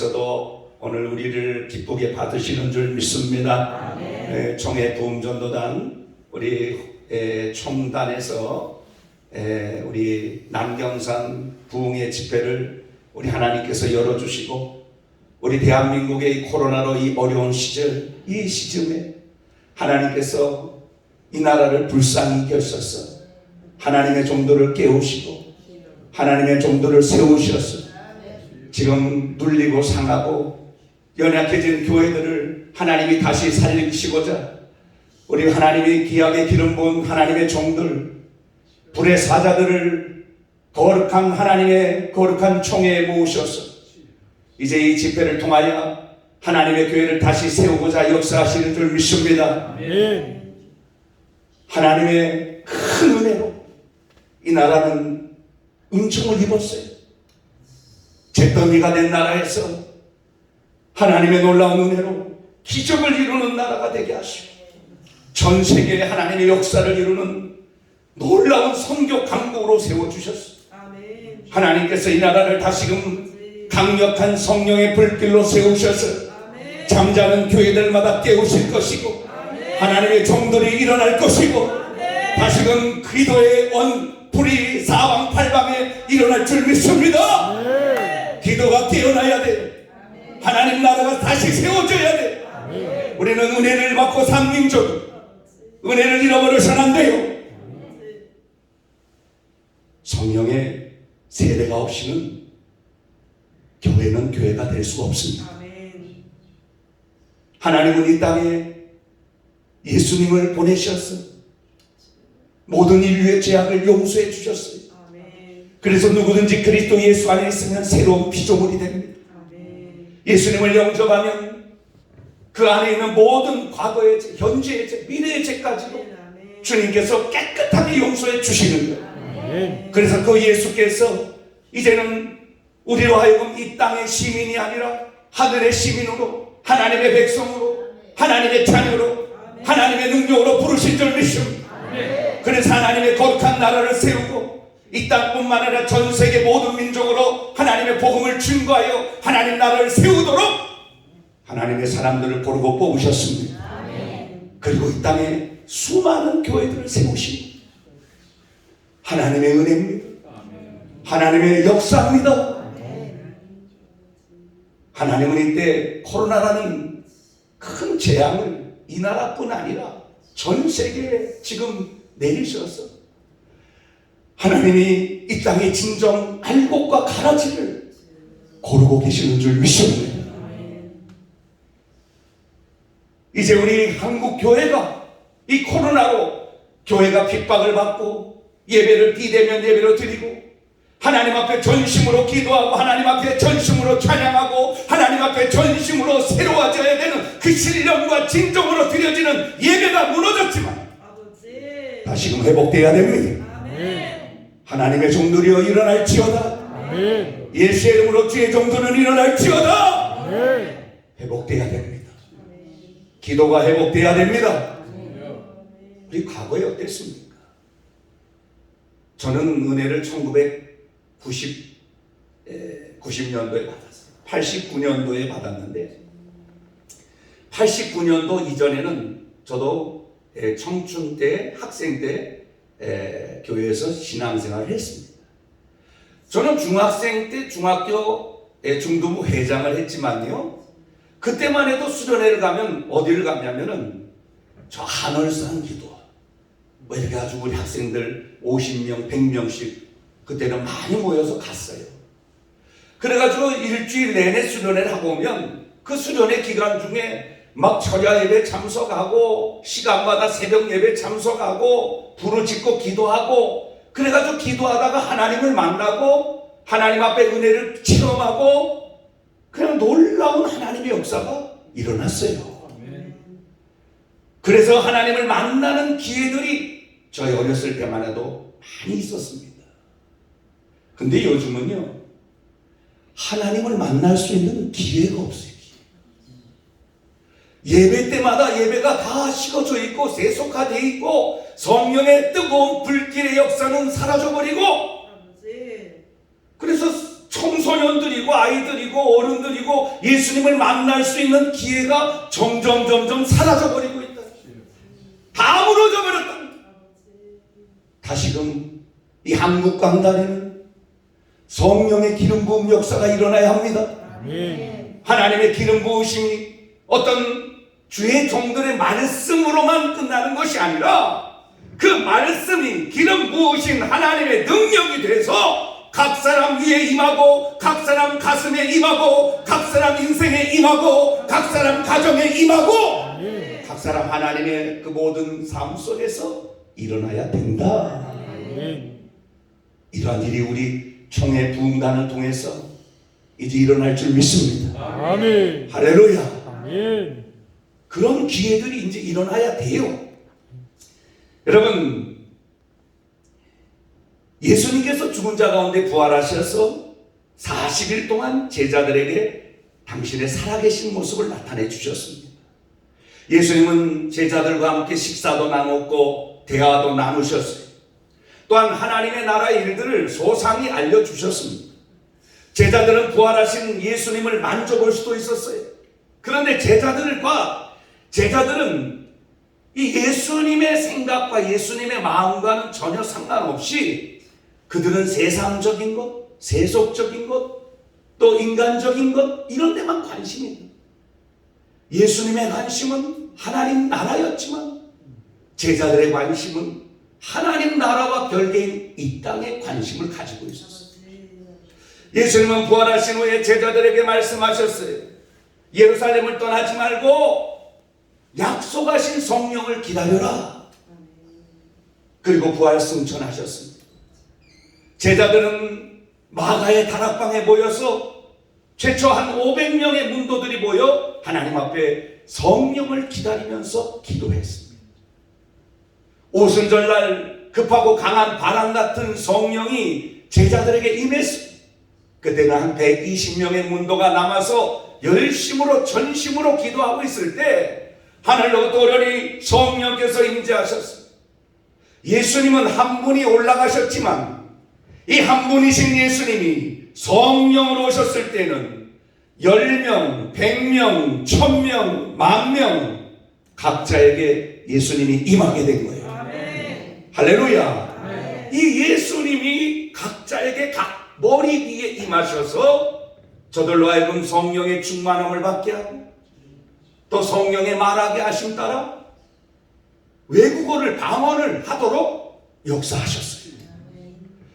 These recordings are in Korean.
하나님께서도 오늘 우리를 기쁘게 받으시는 줄 믿습니다. 총회 부흥전도단 우리 총단에서 우리 남경산 부흥의 집회를 우리 하나님께서 열어주시고, 우리 대한민국의 이 코로나로 이 어려운 시절, 이 시점에 하나님께서 이 나라를 불쌍히 여기셔서 하나님의 종도를 깨우시고 하나님의 종도를 세우셔서 지금 눌리고 상하고 연약해진 교회들을 하나님이 다시 살리시고자 우리 하나님이 귀하게 기름 부은 하나님의 종들, 불의 사자들을 거룩한 하나님의 거룩한 총회에 모으셔서 이제 이 집회를 통하여 하나님의 교회를 다시 세우고자 역사하시는 줄 믿습니다. 하나님의 큰 은혜로 이 나라는 은총을 입었어요. 잿더미가 된 나라에서 하나님의 놀라운 은혜로 기적을 이루는 나라가 되게 하시고 전 세계에 하나님의 역사를 이루는 놀라운 선교 강국으로 세워주셨어요. 하나님께서 이 나라를 다시금 강력한 성령의 불길로 세우셔서 잠자는 교회들마다 깨우실 것이고 하나님의 종들이 일어날 것이고 다시금 기도의 불이 사방팔방에 일어날 줄 믿습니다. 기도가 깨어나야 돼요. 하나님 나라가 다시 세워져야 돼요. 우리는 은혜를 받고 산 민족, 은혜를 잃어버려서는 안 돼요. 성령의 세례가 없이는 교회는 교회가 될 수가 없습니다. 하나님은 이 땅에 예수님을 보내셔서 모든 인류의 죄악을 용서해 주셨어요. 그래서 누구든지 그리스도 예수 안에 있으면 새로운 피조물이 됩니다. 예수님을 영접하면 그 안에 있는 모든 과거의 죄, 현재의 죄, 미래의 죄까지도 주님께서 깨끗하게 용서해 주시는 거예요. 그래서 그 예수께서 이제는 우리로 하여금 이 땅의 시민이 아니라 하늘의 시민으로, 하나님의 백성으로, 하나님의 자녀로, 하나님의 능력으로 부르신 줄 믿습니다. 그래서 하나님의 거룩한 나라를 세우고 이 땅뿐만 아니라 전 세계 모든 민족으로 하나님의 복음을 증거하여 하나님 나라를 세우도록 하나님의 사람들을 고르고 뽑으셨습니다. 그리고 이 땅에 수많은 교회들을 세우시고 하나님의 은혜입니다. 하나님의 역사입니다. 하나님은 이때 코로나라는 큰 재앙을 이 나라뿐 아니라 전 세계에 지금 내리셔서 하나님이 이 땅의 진정 알곡과 가라지를 고르고 계시는 줄 믿습니다. 이제 우리 한국 교회가 이 코로나로 교회가 핍박을 받고 예배를 비대면 예배로 드리고 하나님 앞에 전심으로 기도하고 하나님 앞에 전심으로 찬양하고 하나님 앞에 전심으로 새로워져야 되는 그 신령과 진정으로 드려지는 예배가 무너졌지만 다시금 회복되어야 됩니다. 하나님의 종들이여 일어날지어다. 예수의 이름으로 주의 종들은 일어날지어다. 회복되어야 됩니다. 기도가 회복되어야 됩니다. 우리 과거에 어땠습니까? 저는 은혜를 1990년도에 받았어요. 89년도에 받았는데 89년도 이전에는 저도 청춘 때, 학생 때 교회에서 신앙생활을 했습니다. 저는 중학생 때 중학교 중등부 회장을 했지만요, 그때만 해도 수련회를 가면 어디를 갔냐면은 저 한월산 기도 뭐 이렇게 가지고 우리 학생들 50명, 100명씩 그때는 많이 모여서 갔어요. 그래가지고 일주일 내내 수련회를 하고 오면 그 수련회 기간 중에 막 철야 예배 참석하고 시간마다 새벽 예배 참석하고 부르짖고 기도하고 그래가지고 기도하다가 하나님을 만나고 하나님 앞에 은혜를 체험하고 그냥 놀라운 하나님의 역사가 일어났어요. 그래서 하나님을 만나는 기회들이 저희 어렸을 때만 해도 많이 있었습니다. 근데 요즘은요, 하나님을 만날 수 있는 기회가 없어요. 예배 때마다 예배가 다 식어져 있고 세속화되어 있고 성령의 뜨거운 불길의 역사는 사라져버리고 그래서 청소년들이고 아이들이고 어른들이고 예수님을 만날 수 있는 기회가 점점 사라져버리고 있다. 다 무너져 버렸다. 다시금 이 한국 강단에는 성령의 기름 부음 역사가 일어나야 합니다. 하나님의 기름 부으심이 어떤 주의 종들의 말씀으로만 끝나는 것이 아니라 그 말씀이 기름 부으신 하나님의 능력이 돼서 각 사람 위에 임하고 각 사람 가슴에 임하고 각 사람 인생에 임하고 각 사람 가정에 임하고 각 사람 하나님의 그 모든 삶 속에서 일어나야 된다. 이러한 일이 우리 총회 부흥단을 통해서 이제 일어날 줄 믿습니다. 아멘. 할렐루야. 아멘. 그런 기회들이 이제 일어나야 돼요. 여러분, 예수님께서 죽은 자 가운데 부활하셔서 40일 동안 제자들에게 당신의 살아계신 모습을 나타내 주셨습니다. 예수님은 제자들과 함께 식사도 나눴고 대화도 나누셨어요. 또한 하나님의 나라의 일들을 소상히 알려주셨습니다. 제자들은 부활하신 예수님을 만져볼 수도 있었어요. 그런데 제자들은 이 예수님의 생각과 예수님의 마음과는 전혀 상관없이 그들은 세상적인 것, 세속적인 것, 또 인간적인 것 이런 데만 관심이 있는 거예요. 예수님의 관심은 하나님 나라였지만 제자들의 관심은 하나님 나라와 별개인 이 땅에 관심을 가지고 있었어요. 예수님은 부활하신 후에 제자들에게 말씀하셨어요. 예루살렘을 떠나지 말고 약속하신 성령을 기다려라. 그리고 부활 승천하셨습니다. 제자들은 마가의 다락방에 모여서 최초 한 500명의 문도들이 모여 하나님 앞에 성령을 기다리면서 기도했습니다. 오순절날 급하고 강한 바람 같은 성령이 제자들에게 임했습니다. 그때는 한 120명의 문도가 남아서 열심으로 전심으로 기도하고 있을 때 하늘로 또렷이 성령께서 임재하셨습니다. 예수님은 한 분이 올라가셨지만 이 한 분이신 예수님이 성령으로 오셨을 때는 10명, 100명, 1000명, 10,000명 각자에게 예수님이 임하게 된 거예요. 아멘. 할렐루야. 아멘. 이 예수님이 각자에게 각 머리 위에 임하셔서 저들로 하여금 성령의 충만함을 받게 하고 또 성령의 말하게 하심 따라 외국어를 방언을 하도록 역사하셨어요.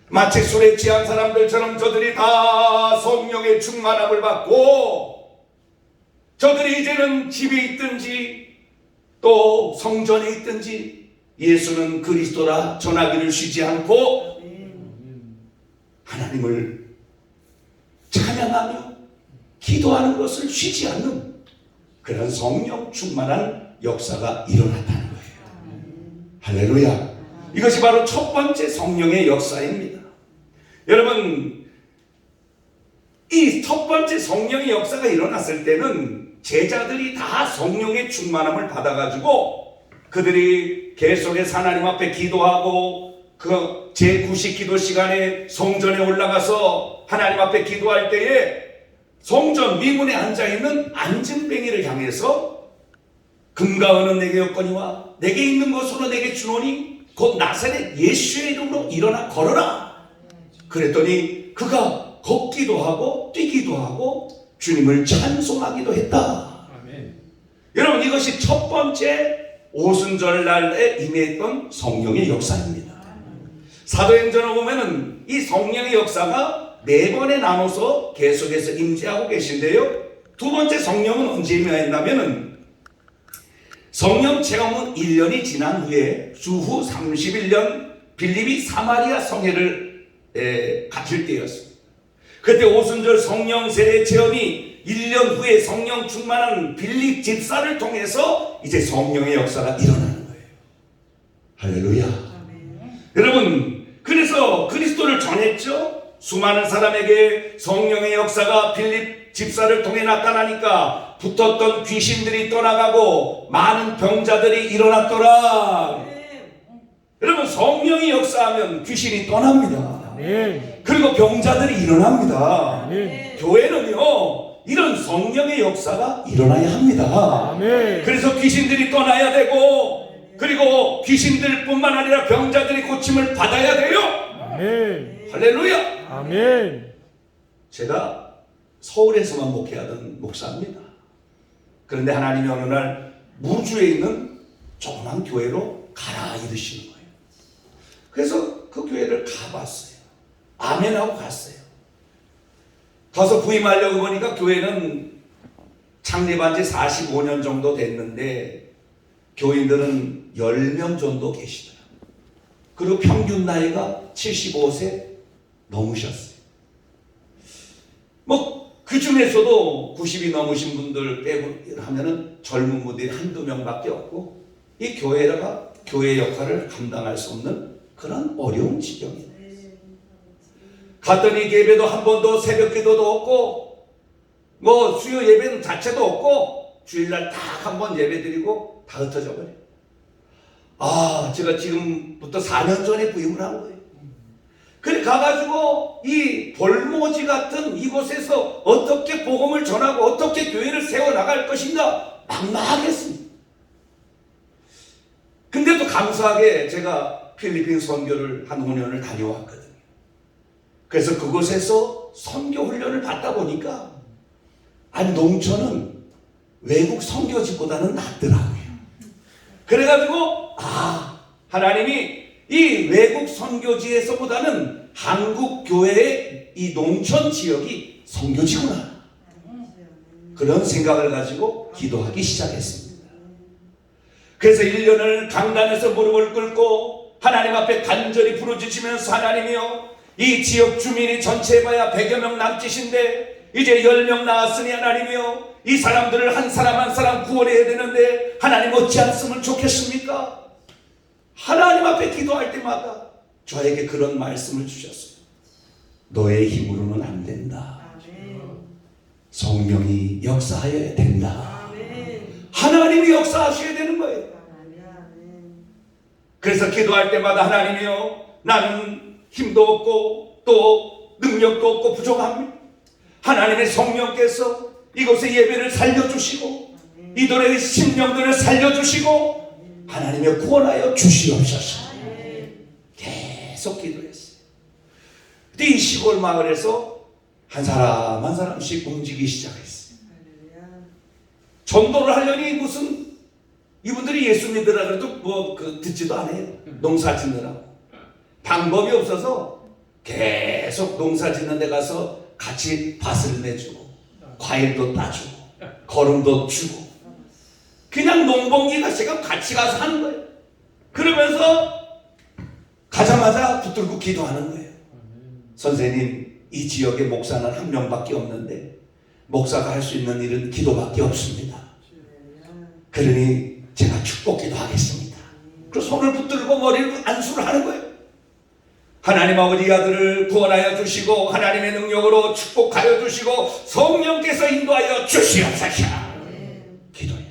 마치 술에 취한 사람들처럼 저들이 다 성령의 충만함을 받고 저들이 이제는 집에 있든지 또 성전에 있든지 예수는 그리스도라 전하기를 쉬지 않고 하나님을 찬양하며 기도하는 것을 쉬지 않는 그런 성령 충만한 역사가 일어났다는 거예요. 할렐루야. 이것이 바로 첫 번째 성령의 역사입니다. 여러분, 이 첫 번째 성령의 역사가 일어났을 때는 제자들이 다 성령의 충만함을 받아가지고 그들이 계속해서 하나님 앞에 기도하고 그 제9식 기도 시간에 성전에 올라가서 하나님 앞에 기도할 때에 성전 미문에 앉아있는 안진뱅이를 향해서 금과 은은 내게 없거니와 내게 있는 것으로 내게 주노니 곧 나사렛 예수의 이름으로 일어나 걸어라. 그랬더니 그가 걷기도 하고 뛰기도 하고 주님을 찬송하기도 했다. 아멘. 여러분, 이것이 첫 번째 오순절날에 임했던 성령의 역사입니다. 사도행전을 보면은 이 성령의 역사가 4번에 나눠서 계속해서 임재하고 계신데요. 두 번째 성령은 언제 임했냐면은 성령 체험은 1년이 지난 후에 주후 31년 빌립이 사마리아 성회를 가질 때였습니다. 그때 오순절 성령 세례 체험이 1년 후에 성령 충만한 빌립 집사를 통해서 이제 성령의 역사가 일어나는 거예요. 할렐루야. 아멘. 여러분, 그래서 그리스도를 전했죠. 수많은 사람에게 성령의 역사가 빌립 집사를 통해 나타나니까 붙었던 귀신들이 떠나가고 많은 병자들이 일어났더라. 여러분, 성령이 역사하면 귀신이 떠납니다. 그리고 병자들이 일어납니다. 아멘. 교회는요 이런 성령의 역사가 일어나야 합니다. 아멘. 그래서 귀신들이 떠나야 되고, 그리고 귀신들뿐만 아니라 병자들이 고침을 받아야 돼요. 아멘. 할렐루야. 아멘. 제가 서울에서만 목회하던 목사입니다. 그런데 하나님이 어느 날 무주에 있는 조그만 교회로 가라 이러시는 거예요. 그래서 그 교회를 가봤어요. 아멘하고 갔어요. 가서 부임하려고 보니까 교회는 창립한 지 45년 정도 됐는데 교인들은 10명 정도 계시더라고요. 그리고 평균 나이가 75세 넘으셨어요. 뭐 그 중에서도 90이 넘으신 분들 빼고 하면은 젊은 분들이 한두 명밖에 없고, 이 교회가 교회 역할을 감당할 수 없는 그런 어려운 지경이에요. 갔더니 예배도 한 번도, 새벽 기도도 없고, 뭐 수요 예배는 자체도 없고, 주일날 딱 한 번 예배 드리고 다 흩어져 버려요. 아, 제가 지금부터 4년 전에 부임을 한 거예요. 그래 가가지고 이 볼모지 같은 이곳에서 어떻게 복음을 전하고 어떻게 교회를 세워나갈 것인가 막막했습니다. 근데도 감사하게 제가 필리핀 선교를 한 5년을 다녀왔거든요. 그래서 그곳에서 선교 훈련을 받다 보니까 아니 농촌은 외국 선교지보다는 낫더라고요. 그래가지고 하나님이 이 외국 선교지에서보다는 한국 교회의 이 농촌 지역이 선교지구나, 그런 생각을 가지고 기도하기 시작했습니다. 그래서 1년을 강단에서 무릎을 꿇고 하나님 앞에 간절히 부르짖으면서, 하나님이여, 이 지역 주민이 전체 해봐야 100여 명 남짓인데 이제 10명 나왔으니 하나님이여, 이 사람들을 한 사람 한 사람 구원해야 되는데 하나님 어찌 않으면 좋겠습니까? 하나님 앞에 기도할 때마다 저에게 그런 말씀을 주셨어요. 너의 힘으로는 안 된다. 성령이 역사하여야 된다. 하나님이 역사하셔야 되는 거예요. 그래서 기도할 때마다 하나님이요, 나는 힘도 없고 또 능력도 없고 부족합니다. 하나님의 성령께서 이곳의 예배를 살려주시고 이들의 심령들을 살려주시고 하나님의 구원하여 주시옵소서. 계속 기도했어요. 근데 이 시골 마을에서 한 사람 한 사람씩 움직이기 시작했어요. 전도를 하려니 무슨 이분들이 예수 믿으라 그래도 뭐 듣지도 않아요. 농사 짓느라고 방법이 없어서 계속 농사 짓는 데 가서 같이 밭을 내주고 과일도 따주고 거름도 주고 그냥 농번기가 지금 같이 가서 하는 거예요. 그러면서 가자마자 붙들고 기도하는 거예요. 선생님, 이 지역에 목사는 한 명밖에 없는데 목사가 할 수 있는 일은 기도밖에 없습니다. 그러니 제가 축복 기도하겠습니다. 그 손을 붙들고 머리를 안수를 하는 거예요. 하나님 아버지, 아들을 구원하여 주시고 하나님의 능력으로 축복하여 주시고 성령께서 인도하여 주시옵소서. 기도했어요.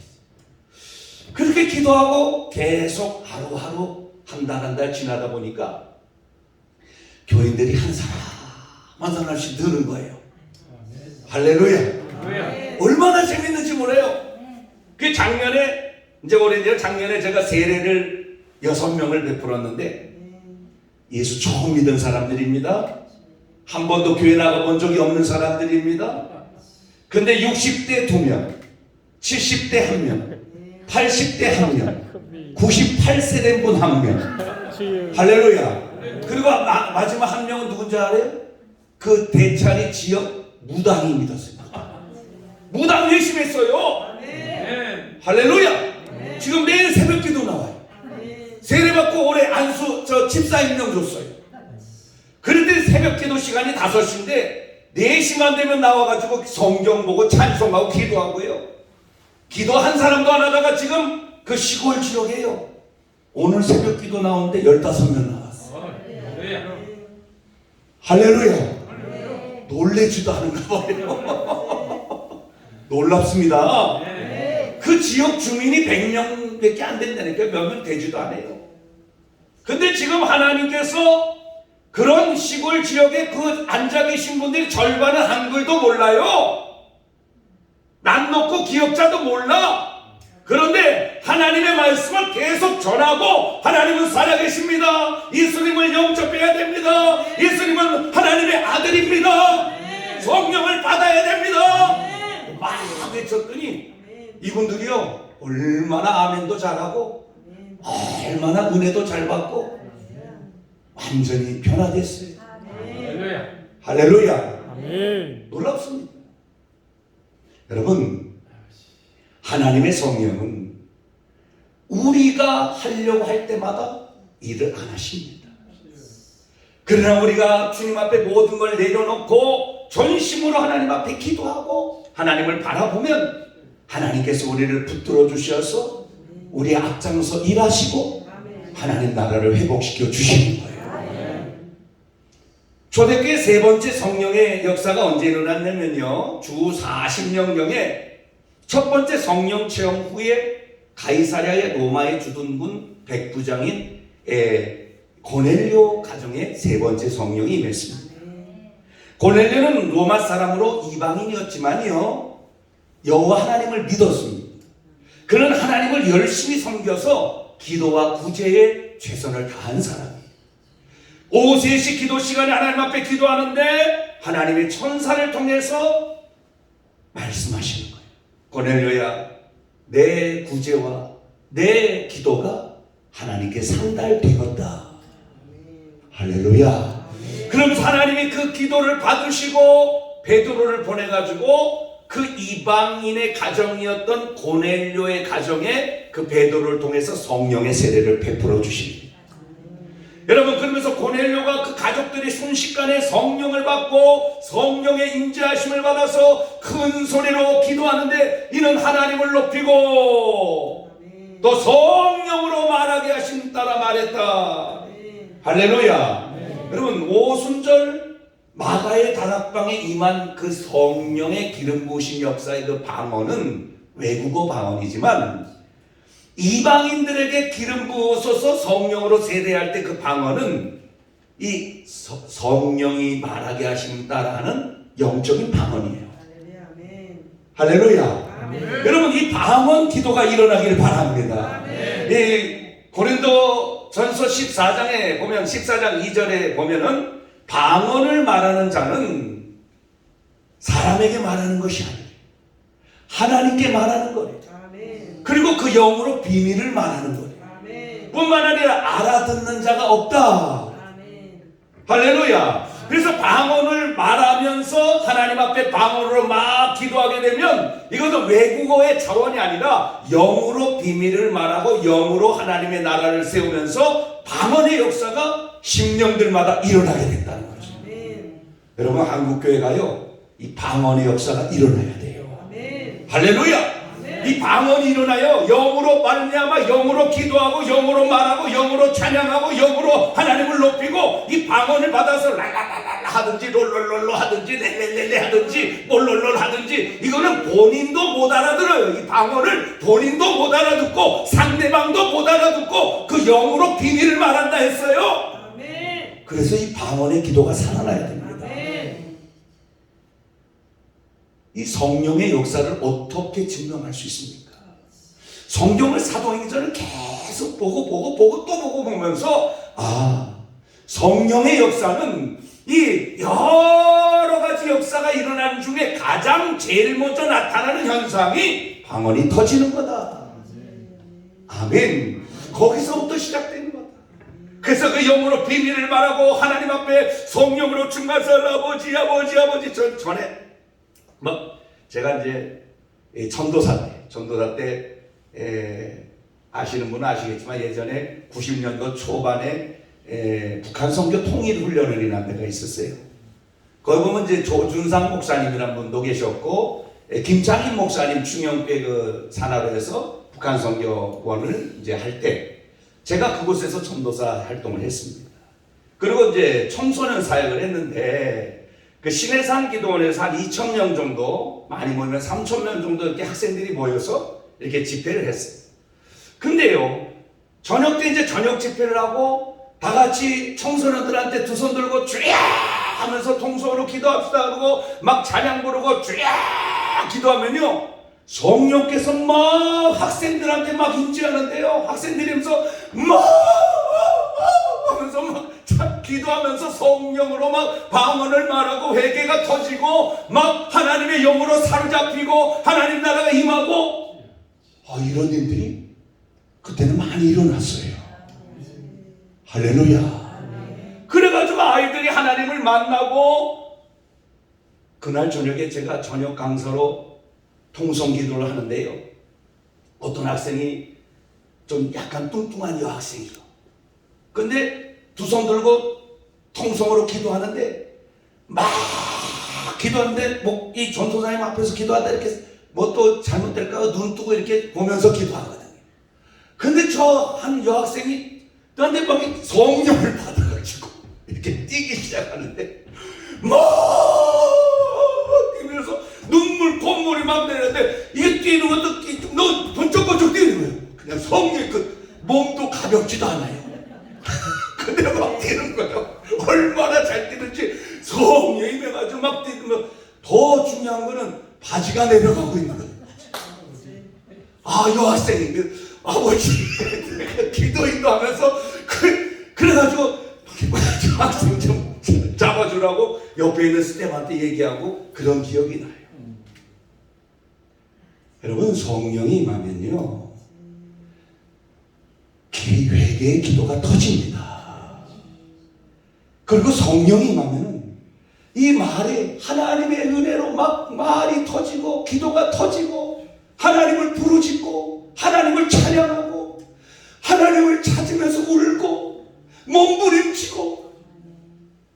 그렇게 기도하고 계속 하루하루 한 달 한 달 지나다 보니까 교인들이 한 사람 한 사람씩 느는 거예요. 할렐루야. 얼마나 재밌는지 몰라요. 그 작년에, 이제 올해 작년에 제가 세례를 6명을 베풀었는데 예수 처음 믿은 사람들입니다. 한 번도 교회 나가본 적이 없는 사람들입니다. 근데 60대 2명, 70대 1명, 80대 1명, 98세 된 분 1명. 할렐루야. 그리고 마지막 한 명은 누군지 알아요? 그 대찬이 지역 무당이 믿었어요. 무당 열심했어요. 할렐루야. 지금 매일 새벽 기도 나와요. 세례받고 올해 안수 집사 임명 줬어요. 그런데 새벽 기도 시간이 5시인데 4시만 되면 나와가지고 성경 보고 찬송하고 기도하고요. 기도 한 사람도 안 하다가 지금 그 시골 지역에요, 오늘 새벽 기도 나오는데 15명 나왔어요. 할렐루야. 놀래지도 않은가 봐요. 놀랍습니다. 그 지역 주민이 100명밖에 안 된다니까. 몇 명 되지도 않아요. 근데 지금 하나님께서 그런 시골 지역에 그 앉아 계신 분들이 절반은 한글도 몰라요. 난 놓고 기억자도 몰라. 그런데 하나님의 말씀을 계속 전하고 하나님은 살아계십니다. 예수님을 영접해야 됩니다. 예수님은 하나님의 아들입니다. 성령을 받아야 됩니다. 막 외쳤더니 이분들이요 얼마나 아멘도 잘하고 얼마나 은혜도 잘 받고 완전히 변화됐어요. 할렐루야. 할렐루야. 아멘. 놀랍습니다. 여러분, 하나님의 성령은 우리가 하려고 할 때마다 일을 안 하십니다. 그러나 우리가 주님 앞에 모든 걸 내려놓고 전심으로 하나님 앞에 기도하고 하나님을 바라보면 하나님께서 우리를 붙들어 주셔서 우리의 앞장서 일하시고 하나님 나라를 회복시켜 주시는 거예요. 초대교회 세 번째 성령의 역사가 언제 일어났냐면요, 주 40년경에 첫 번째 성령 체험 후에 가이사랴의 로마의 주둔군 백부장인 고넬료 가정에 세 번째 성령이 임했습니다. 고넬료는 로마 사람으로 이방인이었지만요 여호와 하나님을 믿었습니다. 그는 하나님을 열심히 섬겨서 기도와 구제에 최선을 다한 사람이에요. 오후 3시 기도 시간에 하나님 앞에 기도하는데 하나님의 천사를 통해서 말씀하시는 거예요. 고넬료야, 내 구제와 내 기도가 하나님께 상달되었다. 할렐루야. 그러면서 하나님이 그 기도를 받으시고 베드로를 보내가지고 그 이방인의 가정이었던 고넬료의 가정에 그 베드로를 통해서 성령의 세례를 베풀어 주십니다. 여러분, 그러면서 고넬료가 그 가족들이 순식간에 성령을 받고 성령의 임재하심을 받아서 큰 소리로 기도하는데 이는 하나님을 높이고 또 성령으로 말하게 하신 따라 말했다. 할렐루야. 여러분, 오순절 마가의 다락방에 임한 그 성령의 기름 부으신 역사의 그 방언은 외국어 방언이지만 이방인들에게 기름 부어서 성령으로 세례할 때 그 방언은 이 성령이 말하게 하심 따라하는 영적인 방언이에요. 할렐루야. 여러분, 이 방언 기도가 일어나기를 바랍니다. 이 고린도 전서 14장에 보면 14장 2절에 보면은 방언을 말하는 자는 사람에게 말하는 것이 아니에요. 하나님께 말하는 거예요. 그리고 그 영으로 비밀을 말하는 거예요. 뿐만 아니라 알아듣는 자가 없다. 할렐루야. 그래서 방언을 말하면서 하나님 앞에 방언으로 막 기도하게 되면 이것은 외국어의 차원이 아니라 영으로 비밀을 말하고 영으로 하나님의 나라를 세우면서 방언의 역사가 심령들마다 일어나게 된다는 거죠. 여러분, 한국교회가요 이 방언의 역사가 일어나야 돼요. 할렐루야. 이 방언이 일어나요. 영으로 말미암아 영으로 기도하고 영으로 말하고 영으로 찬양하고 영으로 하나님을 높이고 이 방언을 받아서 랄랄랄라 하든지 롤롤롤로 하든지 렐렐렐레 하든지 볼롤롤 하든지 이거는 본인도 못 알아들어요. 이 방언을 본인도 못 알아듣고 상대방도 못 알아듣고 그 영으로 비밀을 말한다 했어요. 그래서 이 방언의 기도가 살아나야 됩니다. 이 성령의 역사를 어떻게 증명할 수 있습니까? 성경을 사도행전을 계속 보고 또 보고 보면서 성령의 역사는 이 여러 가지 역사가 일어나는 중에 가장 제일 먼저 나타나는 현상이 방언이 터지는 거다. 아멘. 거기서부터 시작되는 거다. 그래서 그 영으로 비밀을 말하고 하나님 앞에 성령으로 충만해서 아버지 전에 제가 이제 전도사 때 아시는 분은 아시겠지만 예전에 90년도 초반에 북한 선교 통일 훈련을 인한 데가 있었어요. 거기 보면 이제 조준상 목사님이라는 분도 계셨고 김창인 목사님 충영교회 그 산하로에서 북한 선교원을 이제 할 때 제가 그곳에서 전도사 활동을 했습니다. 그리고 이제 청소년 사역을 했는데 그 신해산 기도원에서 한 2,000명 정도, 많이 모이면 3,000명 정도 이렇게 학생들이 모여서 이렇게 집회를 했어요. 근데요, 저녁 때 이제 저녁 집회를 하고 다 같이 청소년들한테 두 손 들고 주야 하면서 통성으로 기도합시다 그러고 막 찬양 부르고 주야 기도하면요, 성령께서 막 학생들한테 막 임재하는데요. 학생들이 막 하면서 막 기도하면서 성령으로 막 방언을 말하고 회개가 터지고 막 하나님의 영으로 사로잡히고 하나님 나라가 임하고, 이런 일들이 그때는 많이 일어났어요. 할렐루야. 그래가지고 아이들이 하나님을 만나고, 그날 저녁에 제가 저녁 강사로 통성 기도를 하는데요, 어떤 학생이 좀 약간 뚱뚱한 여학생이요. 근데 두 손 들고 통성으로 기도하는데 막 기도하는데 뭐 이 전도사님 앞에서 기도하다 이렇게 뭐 또 잘못될까 눈 뜨고 이렇게 보면서 기도하거든요. 근데 저 한 여학생이 그런데 막 성령을 받아가지고 이렇게 뛰기 시작하는데 막 뛰면서 눈물 콧물이 막 내는데 이게 뛰는 것도 너 번쩍번쩍 뛰는 거예요. 그냥 성령의 그 몸도 가볍지도 않아요. 근데 막 뛰는 거예요. 얼마나 잘 뛰는지 성령이 매가지고 막 뛰면, 더 중요한 거는 바지가 내려가고 있는 거예요. 여학생이 아버지 기도인도 하면서 그래가지고 저 학생 좀 잡아주라고 옆에 있는 스텝한테 얘기하고 그런 기억이 나요. 여러분, 성령이 임하면요, 회개의 기도가 터집니다. 그리고 성령이 임하면 이 말에 하나님의 은혜로 막 말이 터지고 기도가 터지고 하나님을 부르짖고 하나님을 찬양하고 하나님을 찾으면서 울고 몸부림치고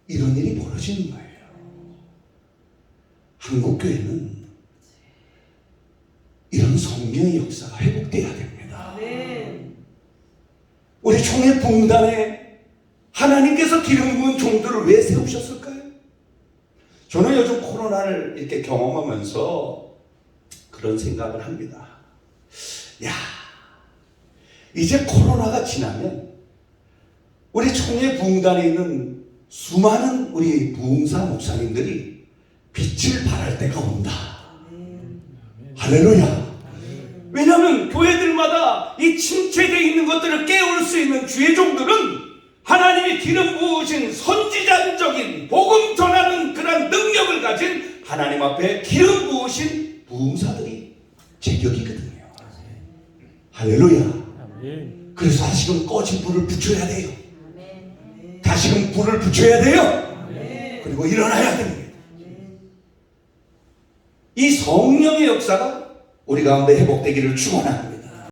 이런 일이 벌어지는 거예요. 한국교회는 이런 성령의 역사가 회복돼야 됩니다. 우리 총회 봉단에 하나님께서 기름 부은 종들을 왜 세우셨을까요? 저는 요즘 코로나를 이렇게 경험하면서 그런 생각을 합니다. 이제 코로나가 지나면 우리 총회 봉단에 있는 수많은 우리 부흥사 목사님들이 빛을 발할 때가 온다. 할렐루야. 왜냐하면 교회들마다 이 침체되어 있는 것들을 깨울 수 있는 주의 종들은 하나님이 기름 부으신 선지자적인 복음 전하는 그런 능력을 가진 하나님 앞에 기름 부으신 부흥사들이 제격이거든요. 할렐루야. 그래서 다시금 꺼진 불을 붙여야 돼요. 다시금 불을 붙여야 돼요. 그리고 일어나야 됩니다. 이 성령의 역사가 우리 가운데 회복되기를 축원합니다.